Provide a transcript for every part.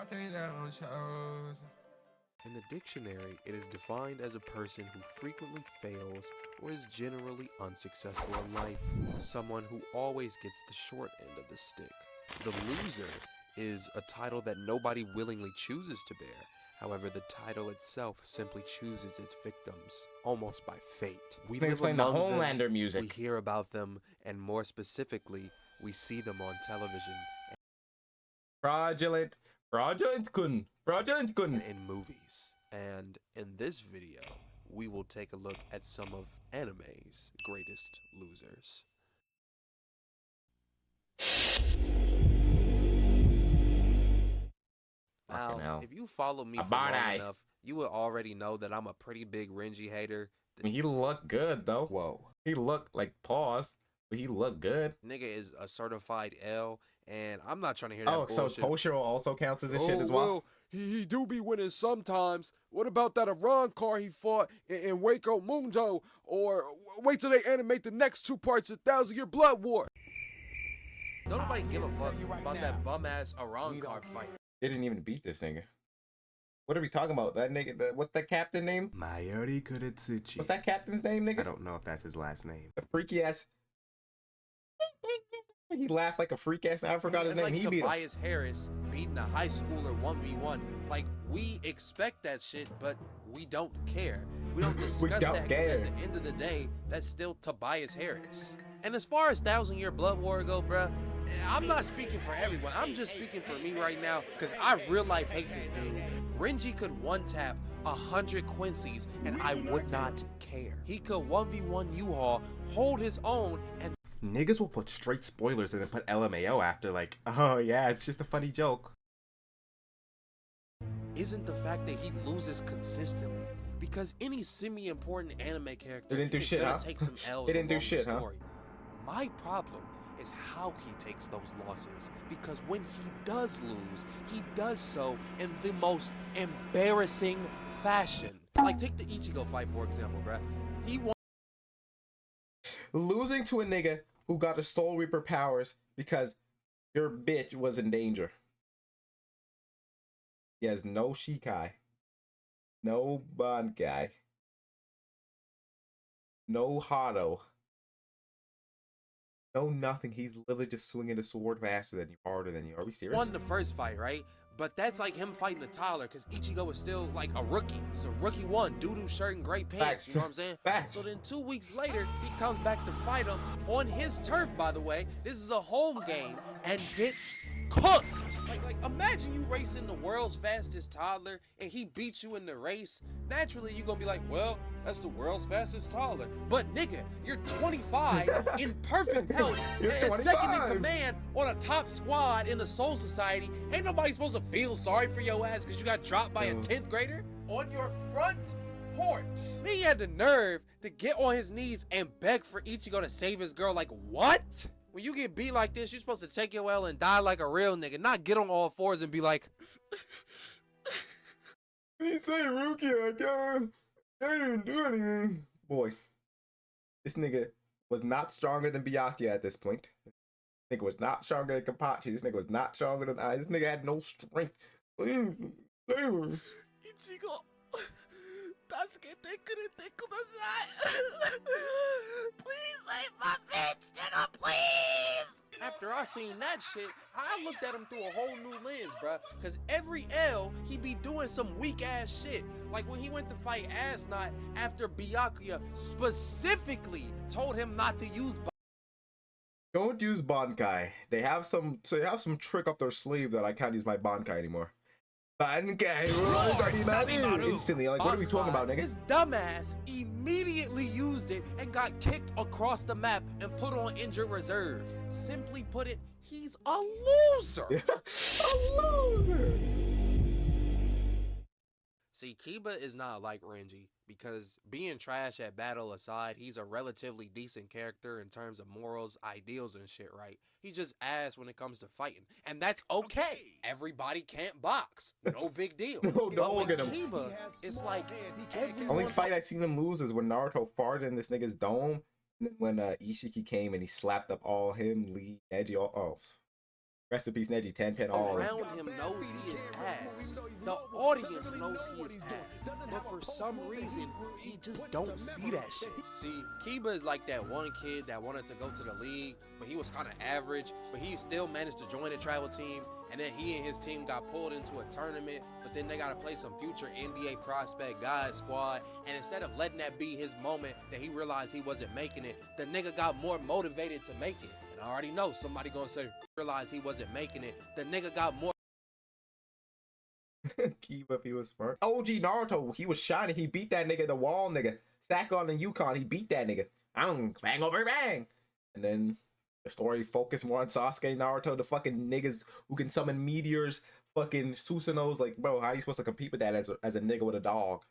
think that I'm chosen. In the dictionary, it is defined as a person who frequently fails or is generally unsuccessful in life. Someone who always gets the short end of the stick. The loser is a title that nobody willingly chooses to bear. However, the title itself simply chooses its victims, almost by fate. We live Explain the among them, Homelander music. we hear about them, and more specifically, we see them on television Fraudulent Kun. and in movies. And in this video, we will take a look at some of anime's greatest losers. Fucking Now, hell. if you follow me A for barn long eye. enough, you would already know that I'm a pretty big Renji hater. I mean, he looked good though. Whoa. He looked like pause, but he looked good. Nigga is a certified L, and I'm not trying to hear that Oh, so bullshit. Toshiro also counts as this shit as well? He do be winning sometimes. What about that Iran car he fought in Waco Mundo? Or wait till they animate the next two parts of 1,000-Year Blood War. Don't nobody give a fuck about that bum-ass Iran car fight. They didn't even beat this nigga. What are we talking about? That nigga, what's that captain name? Mayuri Kuretsuchi. What's that captain's name, nigga? I don't know if that's his last name. The freaky ass. He laughed like a freak ass. I forgot his It's name. like He beat him. Tobias Harris beating a high schooler 1v1. Like, we expect that shit, but we don't care. We don't discuss don't that because care. at the end of the day, that's still Tobias Harris. And as far as 1,000-Year Blood War go, bruh, I'm not speaking for everyone. I'm just speaking for me right now because I real life hate this dude. Renji could one-tap 100 Quincy's and I would not care. He could 1v1 U-Haul, hold his own, and Niggas will put straight spoilers and then put LMAO after, like, oh yeah, it's just a funny joke. isn't the fact that he loses consistently. Because any semi-important anime character They didn't do is shit, gonna huh? take some L's They didn't do along the shit, huh? story. My problem is how he takes those losses. Because when he does lose, he does so in the most embarrassing fashion. Like, take the Ichigo fight, for example, bruh. He won. Losing to a nigga who got a Soul Reaper powers because your bitch was in danger. He has no Shikai, no Bankai, no Hado, no nothing. He's literally just swinging the sword faster than you, harder than you. Are we serious? Won the first fight, right? But that's like him fighting a toddler because Ichigo was still like a rookie. He's a rookie one, doo-doo shirt and gray pants, Facts. you know what I'm saying? Facts. So then 2 weeks later, he comes back to fight him on his turf, by the way. This is a home game and gets cooked. Like imagine you racing the world's fastest toddler and he beats you in the race. Naturally, you're gonna be like, well, that's the world's fastest toddler. But nigga, you're 25 in perfect health You're and second in 25. command on a top squad in the Soul Society. Ain't nobody supposed to feel sorry for your ass because you got dropped by a 10th grader on your front porch. Then he had the nerve to get on his knees and beg for Ichigo to save his girl. Like, what? When you get beat like this, you're supposed to take your L and die like a real nigga, not get on all fours and be like, He say Rukia, I didn't do anything. Boy, this nigga was not stronger than Byakuya at this point. This nigga was not stronger than Kapachi. This nigga was not stronger than I. This nigga had no strength. Ichigo, 助けてくれてください. Please save my bitch, nigga, please. After I seen that shit, I looked at him through a whole new lens, bruh. Cause every L, he be doing some weak ass shit. Like when he went to fight Asnot after Byakuya specifically told him not to use. Don't use Bankai. They have some trick up their sleeve that I can't use my Bankai anymore. Bankai, instantly. Like, what are we talking about, nigga? This dumbass immediately used it and got kicked across the map and put on injured reserve. Simply put it, he's a loser. A loser. See, Kiba is not like Renji because being trash at battle aside, he's a relatively decent character in terms of morals, ideals, and shit, right? He's just ass when it comes to fighting, and that's okay. Everybody can't box, no big deal. No, But don't with get him. Kiba, it's like everyone. Only fight I seen him lose is when Naruto farted in this nigga's dome. And then when Ishiki came and he slapped up all him, Lee, Neji, all off. Rest in peace, Neji. 10-10 all. around him knows he is ass. The audience knows he is ass. But for some reason, he just don't see that shit. See, Kiba is like that one kid that wanted to go to the league, but he was kind of average, but he still managed to join a travel team. And then he and his team got pulled into a tournament, but then they got to play some future NBA prospect God squad. And instead of letting that be his moment that he realized he wasn't making it, the nigga got more motivated to make it. And I already know somebody gonna say, realize he wasn't making it. The nigga got more. Keep up, he was smart. OG Naruto, he was shining. He beat that nigga, the wall nigga. Sakon and Yukon, he beat that nigga. Bang over bang. And then the story focused more on Sasuke and Naruto, the fucking niggas who can summon meteors, fucking Susanos. Like, bro, how are you supposed to compete with that as a nigga with a dog?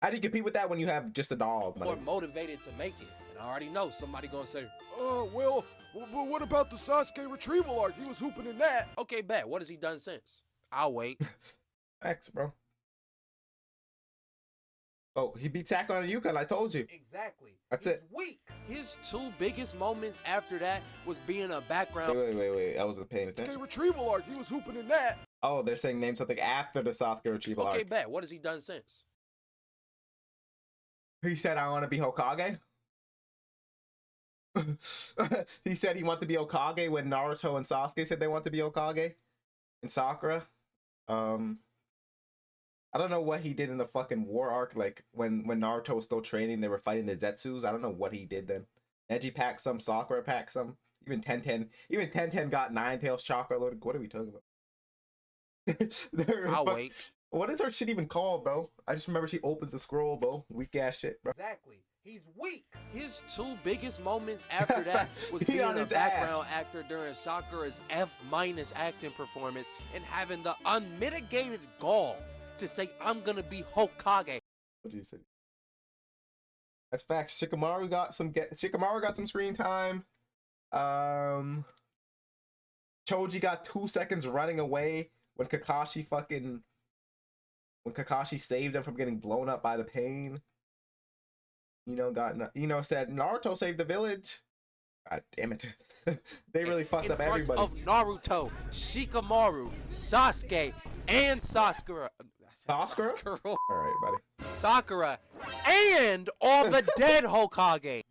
How do you compete with that when you have just a dog? More motivated to make it. And I already know somebody gonna say, well, what about the Sasuke retrieval arc? He was hooping in that. Okay, bet. What has he done since? I'll wait. X, bro. Oh, he beat Sakon and Yukon, I told you. Exactly. That's He's it. Weak. His two biggest moments after that was being a background. Wait. I wasn't paying attention. Sasuke retrieval arc. He was hooping in that. Oh, they're saying name something after the Sasuke retrieval Okay, arc. bet. What has he done since? He said, I want to be Hokage. He said he wanted to be Hokage when Naruto and Sasuke said they want to be Hokage. And Sakura. I don't know what he did in the fucking war arc. Like, when Naruto was still training, they were fighting the Zetsus. I don't know what he did then. Neji packed some, Sakura packed some. Even 10-10 got Nine-Tails chakra loaded. What are we talking about? I'll wait. What is her shit even called, bro? I just remember she opens the scroll, bro. Weak ass shit, bro. Exactly. He's weak. His two biggest moments after that was He being on a his background ass. actor during Sakura's F- acting performance and having the unmitigated gall to say, I'm gonna be Hokage. What did you say? That's facts. Shikamaru got some screen time. Choji got 2 seconds running away when Kakashi saved him from getting blown up by the pain. Said Naruto saved the village. God damn it. They really fucked up everybody. In front of Naruto, Shikamaru, Sasuke, and Sakura. Sakura? All right, buddy. Sakura, and all the dead Hokage.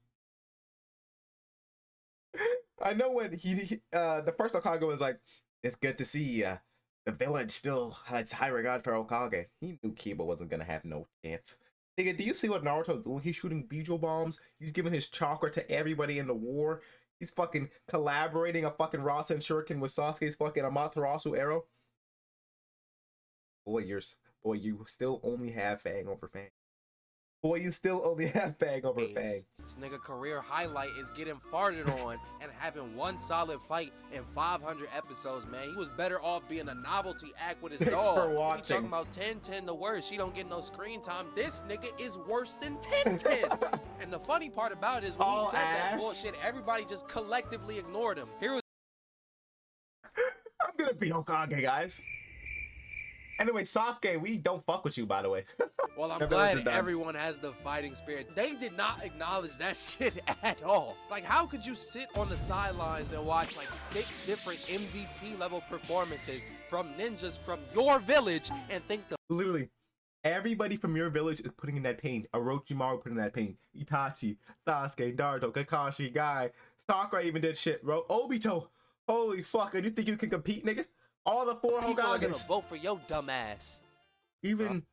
I know when the first Hokage was like, it's good to see the village still has high regard for Hokage. He knew Kiba wasn't gonna have no chance. Nigga, do you see what Naruto's doing? He's shooting Bijo bombs. He's giving his chakra to everybody in the war. He's fucking collaborating a fucking Rasen Shuriken with Sasuke's fucking Amaterasu arrow. Boy, you still only have Fang over Fang. Boy, you still only have Fang over Fang. This nigga career highlight is getting farted on and having one solid fight in 500 episodes, man. He was better off being a novelty act with his Thanks dog. for He watching. talking about 10-10 the worst. She don't get no screen time. This nigga is worse than 10-10. And the funny part about it is when he All said that ass. bullshit, everybody just collectively ignored him. Here was I'm gonna be Hokage, guys. Anyway, Sasuke, we don't fuck with you, by the way. Well, I'm The village glad is done. everyone has the fighting spirit. They did not acknowledge that shit at all. Like, how could you sit on the sidelines and watch like 6 different MVP level performances from ninjas from your village and think the Literally, everybody from your village is putting in that pain. Orochimaru put in that pain. Itachi, Sasuke, Naruto, Kakashi, Guy, Sakura even did shit, bro. Obito, holy fuck, do you think you can compete, nigga? All the 4 people are gonna Hokages. vote for your dumb ass? Even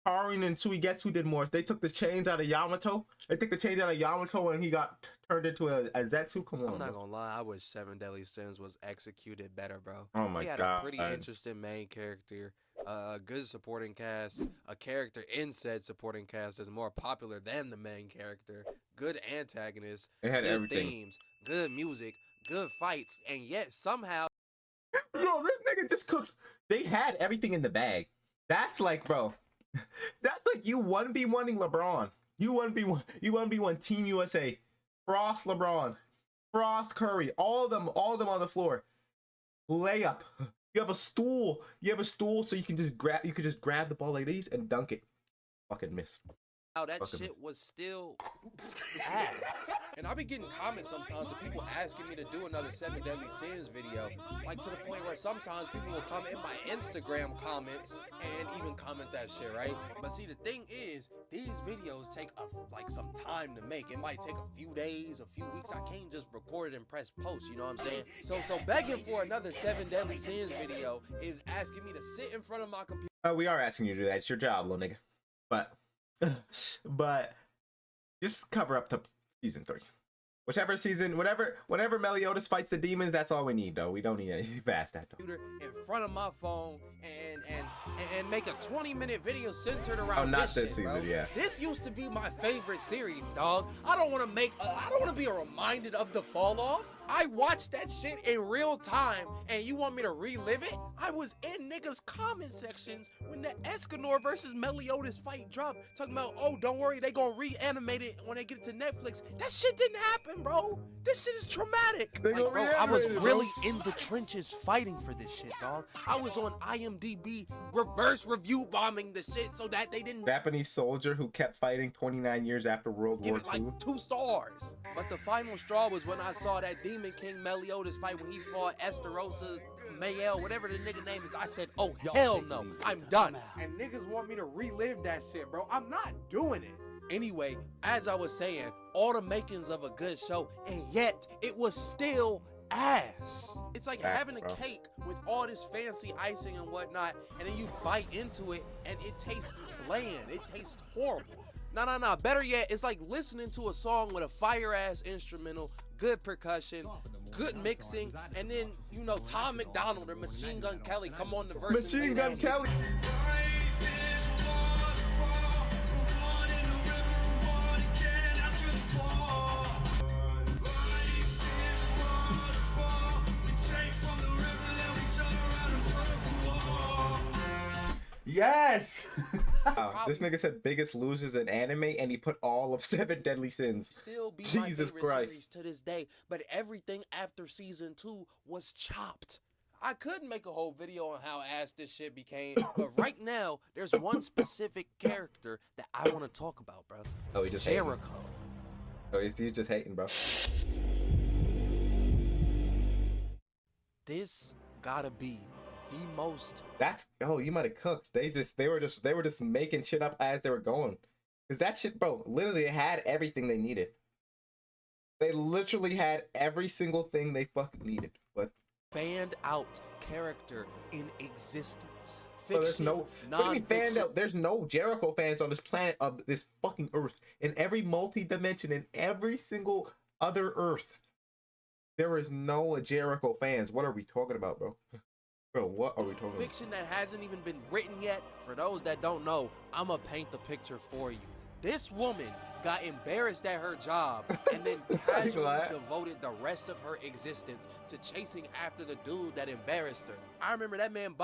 Karin and Suigetsu did more. They took the chains out of Yamato. They took the chains out of Yamato and he got turned into a Zetsu. Come on, I'm not bro. gonna lie, I wish 7 Deadly Sins was executed better, bro. Oh my He had God. a pretty interesting main character, a good supporting cast, a character in said supporting cast is more popular than the main character, good antagonists, It had good everything. themes, good music, good fights, and yet somehow Yo, this nigga just cooked. They had everything in the bag. That's like, bro. That's like you 1v1ing LeBron. You 1v1 Team USA. Frost LeBron. Frost Curry. All of them on the floor. Layup. You have a stool. You have a stool so you can just grab the ball like these and dunk it. Fucking miss. that shit was still ass. And I be getting comments sometimes of people asking me to do another 7 Deadly Sins video, like to the point where sometimes people will comment in my Instagram comments and even comment that shit, right? But see, the thing is, these videos take like some time to make. It might take a few days, a few weeks. I can't just record it and press post, you know what I'm saying? So begging for another 7 Deadly Sins video is asking me to sit in front of my computer. We are asking you to do that. It's your job, little nigga. But just cover up to season 3. Whichever season, whenever Meliodas fights the demons, that's all we need, though. We don't need anything past that, though. In front of my phone and make a 20-minute video centered around not this shit, season, bro. yeah. This used to be my favorite series, dog. I don't want to be reminded of the fall off. I watched that shit in real time, and you want me to relive it? I was in niggas' comment sections when the Escanor versus Meliodas fight dropped, talking about, oh, don't worry, they gonna reanimate it when they get it to Netflix. That shit didn't happen, bro. This shit is traumatic. Like, bro, I was really in the trenches fighting for this shit, dog. I was on IMDb reverse review bombing the shit so that they didn't. Japanese soldier who kept fighting 29 years after World War II. Give it like 2 stars. But the final straw was when I saw that Demon King Meliodas fight when he fought Esterosa Mayel, whatever the nigga name is. I said, oh, hell no, I'm done. And niggas want me to relive that shit, bro. I'm not doing it. Anyway, as I was saying, all the makings of a good show, and yet it was still ass. It's like having a cake with all this fancy icing and whatnot, and then you bite into it and it tastes bland. It tastes horrible. Nah. Better yet, it's like listening to a song with a fire-ass instrumental, good percussion, good mixing, and then, you know, Tom McDonald or Machine Gun Kelly come on the verse. Machine Gun Kelly. Yes! Wow, this nigga said biggest losers in anime, and he put all of 7 Deadly Sins. Still be Jesus my favorite Christ. series to this day, but everything after season 2 was chopped. I could make a whole video on how ass this shit became, but right now there's one specific character that I want to talk about, bro. Oh, he just Jericho. Hating. Oh, he's just hating, bro. This gotta be the most. That's you might have cooked. They were just making shit up as they were going. Cause that shit, bro, literally had everything they needed. They literally had every single thing they fucking needed. But fanned out character in existence. So there's no, what do you mean fanned out? There's no Jericho fans on this planet of this fucking earth. In every multi-dimension, in every single other earth, there is no Jericho fans. What are we talking about, bro? Bro, what are we talking about? Fiction that hasn't even been written yet. For those that don't know, I'ma paint the picture for you. This woman got embarrassed at her job and then casually devoted the rest of her existence to chasing after the dude that embarrassed her. I remember that man.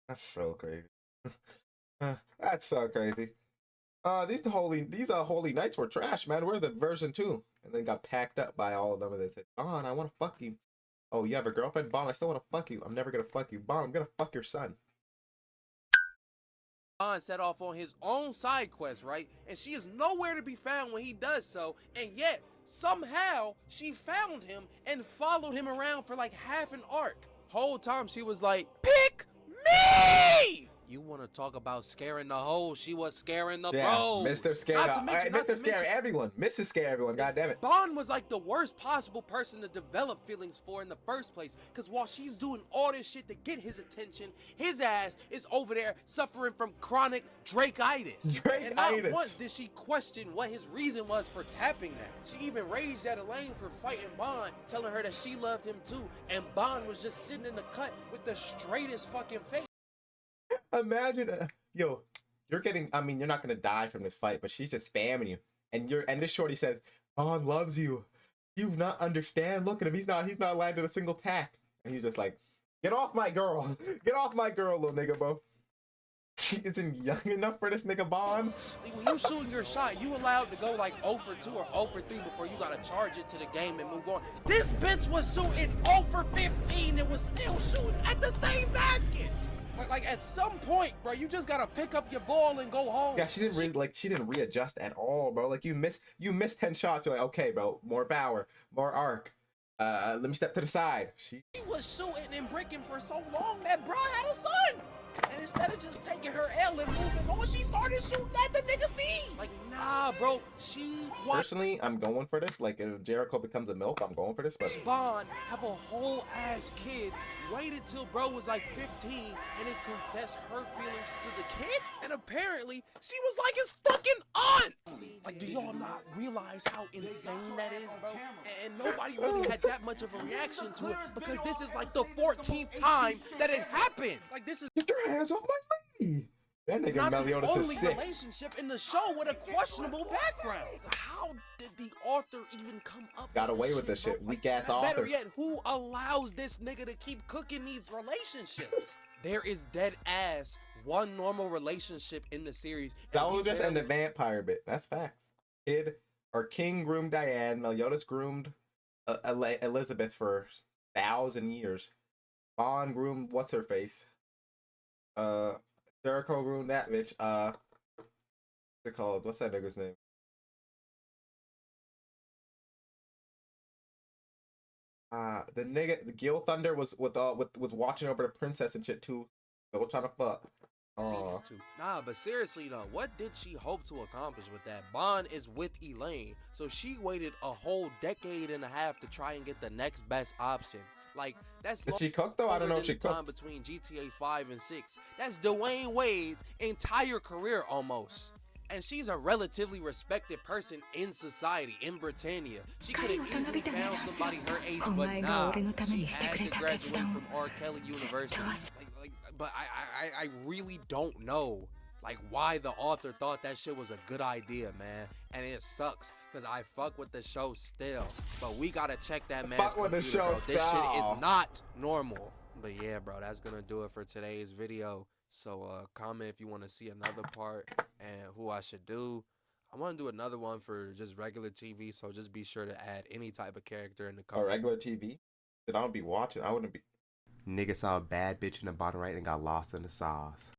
That's so crazy. That's so crazy. These holy knights were trash, man. We're the version 2, and then got packed up by all of them, and they said, "Bon, I want to fuck you." Oh, you have a girlfriend? Bon, I still want to fuck you. I'm never gonna fuck you. Bon, I'm gonna fuck your son. Bon set off on his own side quest, right? And she is nowhere to be found when he does so, and yet somehow she found him and followed him around for like half an arc. Whole time she was like, "Pick me!" You want to talk about scaring the hoes? She was scaring the bros. Mr. Scare, Mr. Scare everyone. Mrs. Scare everyone. God damn it. Bon was like the worst possible person to develop feelings for in the first place. Because while she's doing all this shit to get his attention, his ass is over there suffering from chronic Drake-itis. And not once did she question what his reason was for tapping that. She even raged at Elaine for fighting Bon, telling her that she loved him too. And Bon was just sitting in the cut with the straightest fucking face. Imagine, yo, you're getting. I mean, you're not gonna die from this fight, but she's just spamming you, and this shorty says, "Bon loves you. You not understand. Look at him. He's not landed a single tack." And he's just like, "Get off my girl. Get off my girl, little nigga, bro." She isn't young enough for this nigga Bon. See, when you shooting your shot, you allowed to go like 0 for 2 or 0 for 3 before you gotta charge it to the game and move on. This bitch was shooting 0 for 15 and was still shooting at the same basket. Like at some point, bro, you just gotta pick up your ball and go home. Yeah, she didn't readjust at all, bro. Like you missed 10 shots. You're like, okay, bro, more power, more arc. Let me step to the side. She was shooting and breaking for so long that bro had a son. And instead of just taking her L and moving on, she started shooting at the nigga C. Like, nah, bro, Personally, I'm going for this. Like, if Jericho becomes a MILF, I'm going for this. But Bond have a whole ass kid, waited till bro was like 15 and then confessed her feelings to the kid, and apparently she was like his fucking aunt. Like, do y'all not realize how insane that is, bro? And nobody really had that much of a reaction to it because this is like the 14th time that it happened. Like, this is get your hands off my lady. That nigga Meliodas is sick. Relationship in the show with a questionable background. How did the author even come up? Got away with this shit. Weak ass author. Better yet, who allows this nigga to keep cooking these relationships? There is dead ass one normal relationship in the series. That was just in the vampire bit. That's facts. King groomed Diane. Meliodas groomed Elizabeth for 1,000 years. Bond groomed what's her face. Jericho groomed that bitch. What's it called? What's that nigga's name? The Gil Thunder was with watching over the princess and shit too. So we're trying to fuck. Nah, but seriously though, what did she hope to accomplish with that? Bond is with Elaine, so she waited a whole decade and a half to try and get the next best option. Like, that's did she cook though? I don't know if she cooked. Between GTA 5 and 6. That's Dwayne Wade's entire career almost. And she's a relatively respected person in society, in Britannia. She could have easily found somebody her age, but nah, she had to graduate from R. Kelly University. But I really don't know, like, why the author thought that shit was a good idea, man. And it sucks, because I fuck with the show still. But we gotta check that man's computer, bro. This shit is not normal. But yeah, bro, that's gonna do it for today's video. So comment if you want to see another part and who I should do. I want to do another one for just regular TV, so just be sure to add any type of character in the comment. Regular TV? Then I would be watching. I wouldn't be. Nigga saw a bad bitch in the bottom right and got lost in the sauce.